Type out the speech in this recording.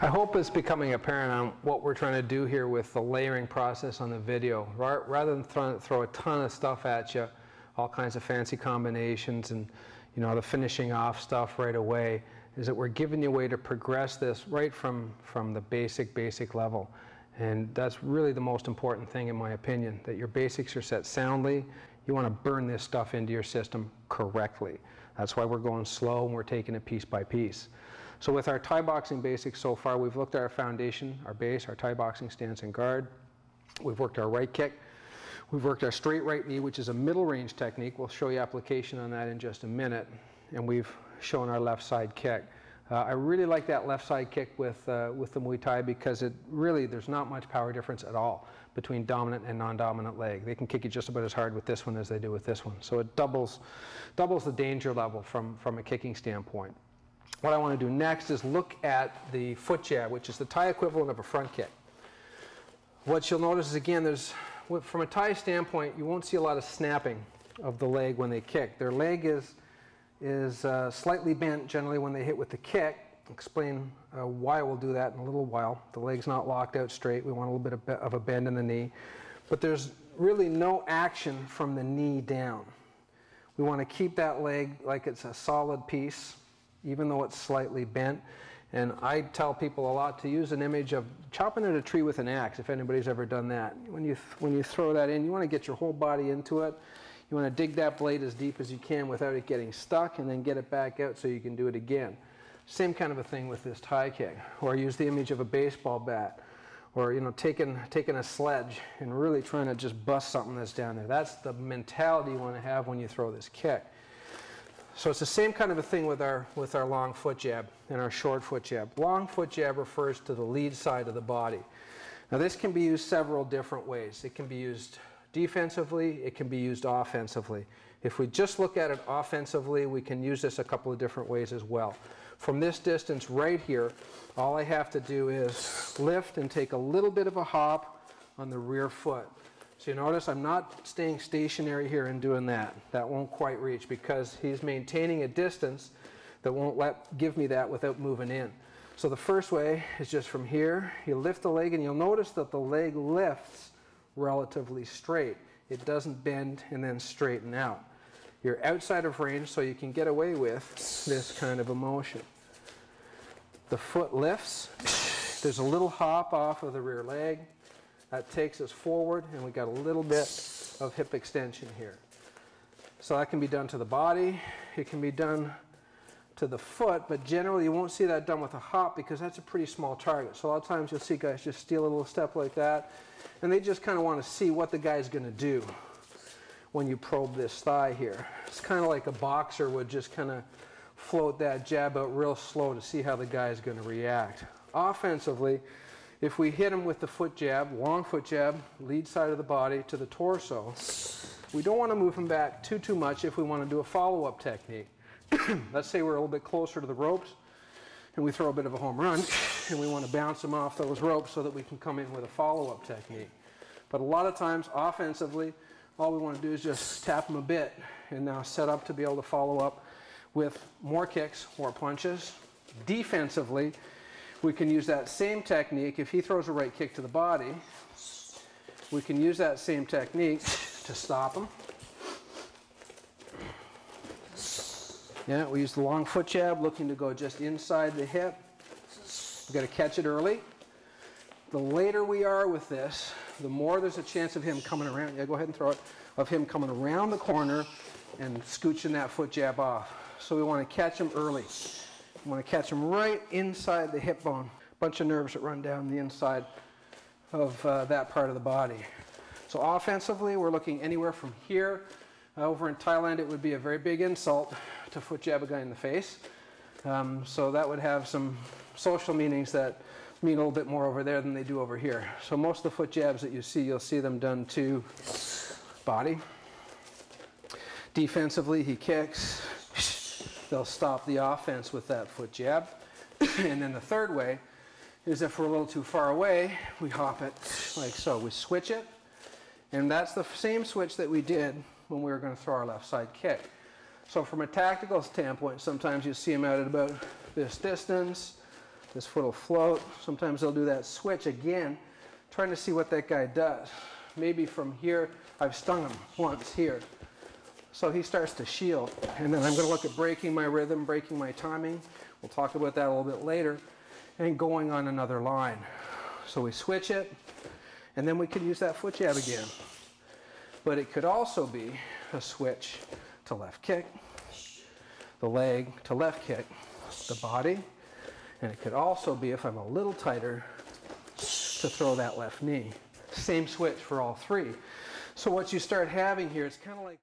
I hope it's becoming apparent on what we're trying to do here with the layering process on the video. Rather than throw a ton of stuff at you, all kinds of fancy combinations and the finishing off stuff right away, is that we're giving you a way to progress this right from the basic level. And that's really the most important thing in my opinion, that your basics are set soundly. You want to burn this stuff into your system correctly. That's why we're going slow and we're taking it piece by piece. So with our Thai boxing basics so far, we've looked at our foundation, our base, our Thai boxing stance and guard. We've worked our right kick. We've worked our straight right knee, which is a middle range technique. We'll show you application on that in just a minute. And we've shown our left side kick. I really like that left side kick with the Muay Thai because there's not much power difference at all between dominant and non-dominant leg. They can kick you just about as hard with this one as they do with this one. So it doubles the danger level from a kicking standpoint. What I want to do next is look at the foot jab, which is the Thai equivalent of a front kick. What you'll notice is, again, from a Thai standpoint, you won't see a lot of snapping of the leg when they kick. Their leg is slightly bent generally when they hit with the kick. I'll explain why we'll do that in a little while. The leg's not locked out straight. We want a little bit of a bend in the knee. But there's really no action from the knee down. We want to keep that leg like it's a solid piece, even though it's slightly bent. And I tell people a lot to use an image of chopping at a tree with an axe, if anybody's ever done that. When you throw that in, you want to get your whole body into it. You want to dig that blade as deep as you can without it getting stuck, and then get it back out so you can do it again. Same kind of a thing with this Thai kick. Or use the image of a baseball bat. Or taking a sledge and really trying to just bust something that's down there. That's the mentality you want to have when you throw this kick. So it's the same kind of a thing with our long foot jab and our short foot jab. Long foot jab refers to the lead side of the body. Now this can be used several different ways. It can be used defensively, it can be used offensively. If we just look at it offensively, we can use this a couple of different ways as well. From this distance right here, all I have to do is lift and take a little bit of a hop on the rear foot. So you notice I'm not staying stationary here and doing that. That won't quite reach because he's maintaining a distance that won't give me that without moving in. So the first way is just from here, you lift the leg and you'll notice that the leg lifts relatively straight. It doesn't bend and then straighten out. You're outside of range so you can get away with this kind of a motion. The foot lifts, there's a little hop off of the rear leg. That takes us forward, and we got a little bit of hip extension here. So that can be done to the body, it can be done to the foot, but generally you won't see that done with a hop because that's a pretty small target. So a lot of times you'll see guys just steal a little step like that, and they just kind of want to see what the guy's going to do when you probe this thigh here. It's kind of like a boxer would just kind of float that jab out real slow to see how the guy's going to react. Offensively, if we hit him with the foot jab, long foot jab, lead side of the body to the torso, we don't want to move him back too much if we want to do a follow-up technique. Let's say we're a little bit closer to the ropes and we throw a bit of a home run and we want to bounce him off those ropes so that we can come in with a follow-up technique. But a lot of times, offensively, all we want to do is just tap him a bit and now set up to be able to follow up with more kicks or punches. Defensively, we can use that same technique. If he throws a right kick to the body, we can use that same technique to stop him. Yeah, we use the long foot jab, looking to go just inside the hip. We've got to catch it early. The later we are with this, the more there's a chance of him coming around. Yeah, go ahead and throw it. Of him coming around the corner and scooching that foot jab off. So we want to catch him early. We want to catch him right inside the hip bone. Bunch of nerves that run down the inside of that part of the body. So offensively, we're looking anywhere from here. Over in Thailand, it would be a very big insult to foot jab a guy in the face. So that would have some social meanings that mean a little bit more over there than they do over here. So most of the foot jabs that you see, you'll see them done to body. Defensively, he kicks. They'll stop the offense with that foot jab. And then the third way is if we're a little too far away, we hop it like so. We switch it, and that's the same switch that we did when we were going to throw our left side kick. So from a tactical standpoint, sometimes you see them out at about this distance. This foot will float. Sometimes they'll do that switch again, trying to see what that guy does. Maybe from here, I've stung him once here. So he starts to shield. And then I'm going to look at breaking my rhythm, breaking my timing. We'll talk about that a little bit later. And going on another line. So we switch it, and then we can use that foot jab again. But it could also be a switch to left kick, the leg to left kick, the body, and it could also be, if I'm a little tighter, to throw that left knee. Same switch for all three. So what you start having here, it's kind of like